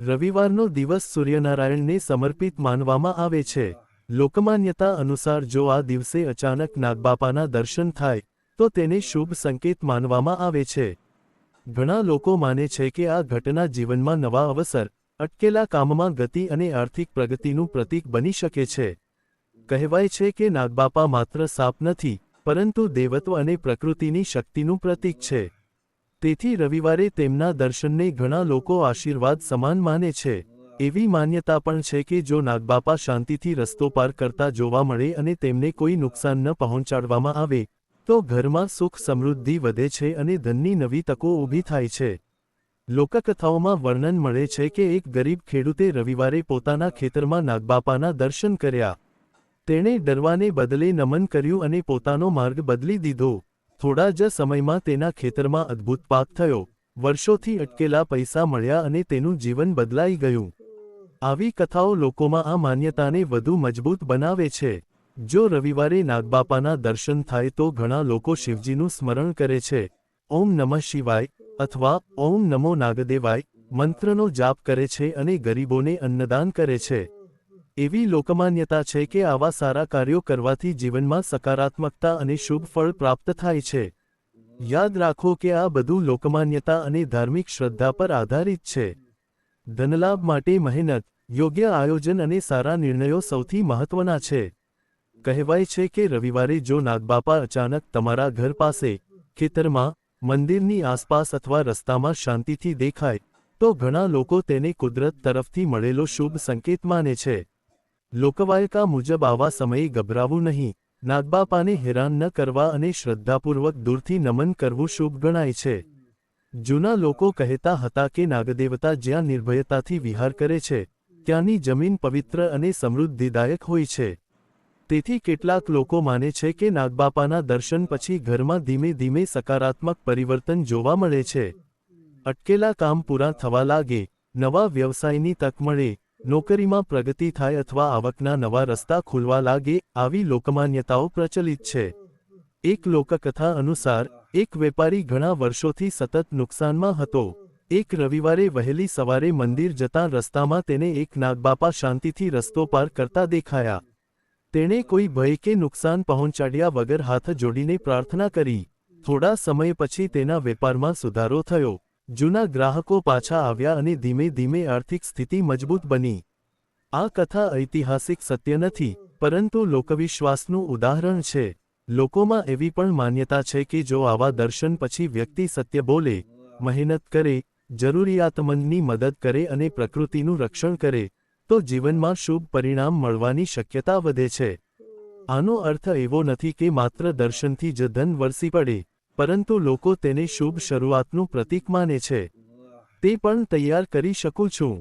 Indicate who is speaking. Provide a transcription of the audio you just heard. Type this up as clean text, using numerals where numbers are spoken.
Speaker 1: રવિવારનો દિવસ સૂર્યનારાયણને સમર્પિત માનવામાં આવે છે। લોકમાન્યતા અનુસાર જો આ દિવસે અચાનક નાગબાપાના દર્શન થાય તો તેને શુભ સંકેત માનવામાં આવે છે। ઘણા લોકો માને છે કે આ ઘટના જીવનમાં નવા અવસર, અટકેલા કામમાં ગતિ અને આર્થિક પ્રગતિનું પ્રતીક બની શકે છે। કહેવાય છે કે નાગબાપા માત્ર સાપ નથી, પરંતુ દેવત્વ અને પ્રકૃતિની શક્તિનું પ્રતીક છે। તેથી રવિવારે તેમના દર્શનને ઘણા લોકો આશીર્વાદ સમાન માને છે। એવી માન્યતા પણ છે કે જો નાગબાપા શાંતિથી રસ્તો પાર કરતા જોવા મળે અને તેમને કોઈ નુકસાન ન પહોંચાડવામાં આવે તો ઘરમાં સુખ સમૃદ્ધિ વધે છે અને ધનની નવી તકો ઊભી થાય છે। લોકકથાઓમાં વર્ણન મળે છે કે એક ગરીબ ખેડૂતે રવિવારે પોતાના ખેતરમાં નાગબાપાના દર્શન કર્યા। તેણે ડરવાને બદલે નમન કર્યું અને પોતાનો માર્ગ બદલી દીધો। થોડા જ સમયમાં તેના ખેતરમાં અદ્ભુત પાક થયો, વર્ષોથી અટકેલા પૈસા મળ્યા અને તેનું જીવન બદલાઈ ગયું। આવી કથાઓ લોકોમાં આ માન્યતાને વધુ મજબૂત બનાવે છે। જો રવિવારે નાગબાપાના દર્શન થાય તો ઘણા લોકો શિવજીનું સ્મરણ કરે છે, ઓમ નમઃ શિવાય અથવા ઓમ નમો નાગદેવાય મંત્રનો જાપ કરે છે અને ગરીબોને અન્નદાન કરે છે। એવી લોકમાન્યતા છે કે આવા સારા કાર્યો કરવાથી જીવનમાં સકારાત્મકતા અને શુભ ફળ પ્રાપ્ત થાય છે। યાદ રાખો કે આ બધું લોકમાન્યતા અને ધાર્મિક શ્રદ્ધા પર આધારિત છે। ધનલાભ માટે મહેનત, યોગ્ય આયોજન અને સારા નિર્ણયો સૌથી મહત્વના છે। કહેવાય છે કે રવિવારે જો નાગબાપા અચાનક તમારા ઘર પાસે, ખેતરમાં, મંદિરની આસપાસ અથવા રસ્તામાં શાંતિથી દેખાય તો ઘણા લોકો તેને કુદરત તરફથી મળેલો શુભ સંકેત માને છે। લોકવાયકા મુજબ આવા સમયે ગભરાવું નહીં, નાગબાપાને હેરાન ન કરવા અને શ્રદ્ધાપૂર્વક દૂરથી નમન કરવું શુભ ગણાય છે। જૂના લોકો કહેતા હતા કે નાગદેવતા જ્યાં નિર્ભયતાથી વિહાર કરે છે, ત્યાંની જમીન પવિત્ર અને સમૃદ્ધિદાયક હોય છે। તેથી કેટલાક લોકો માને છે કે નાગબાપાના દર્શન પછી ઘરમાં ધીમે ધીમે સકારાત્મક પરિવર્તન જોવા મળે છે। અટકેલા કામ પૂરા થવા લાગે, નવા વ્યવસાયની તક મળે, નોકરીમાં પ્રગતિ થાય અથવા આવકના નવા રસ્તા ખુલવા લાગે, આવી લોકમાન્યતાઓ પ્રચલિત છે। એક લોકકથા અનુસાર, એક વેપારી ઘણા વર્ષોથી સતત નુકસાનમાં હતો। એક રવિવારે વહેલી સવારે મંદિર જતાં રસ્તામાં તેને એક નાગબાપા શાંતિથી રસ્તો પાર કરતા દેખાયા। તેણે કોઈ ભય કે નુકસાન પહોંચાડ્યા વગર હાથ જોડીને પ્રાર્થના કરી। થોડા સમય પછી તેના વેપારમાં સુધારો થયો, જૂના ગ્રાહકો પાછા આવ્યા અને ધીમે ધીમે આર્થિક સ્થિતિ મજબૂત બની। આ કથા ઐતિહાસિક સત્ય નથી, પરંતુ લોકવિશ્વાસનું ઉદાહરણ છે। લોકોમાં એવી પણ માન્યતા છે કે જો આવા દર્શન પછી વ્યક્તિ સત્ય બોલે, મહેનત કરે, જરૂરિયાતમંદની મદદ કરે અને પ્રકૃતિનું રક્ષણ કરે તો જીવનમાં શુભ પરિણામ મળવાની શક્યતા વધે છે। આનો અર્થ એવો નથી કે માત્ર દર્શનથી જ ધન વરસી પડે, પરંતુ લોકો તેને શુભ શરૂઆતનું પ્રતીક માને છે। તે પણ તૈયાર કરી શકું છું।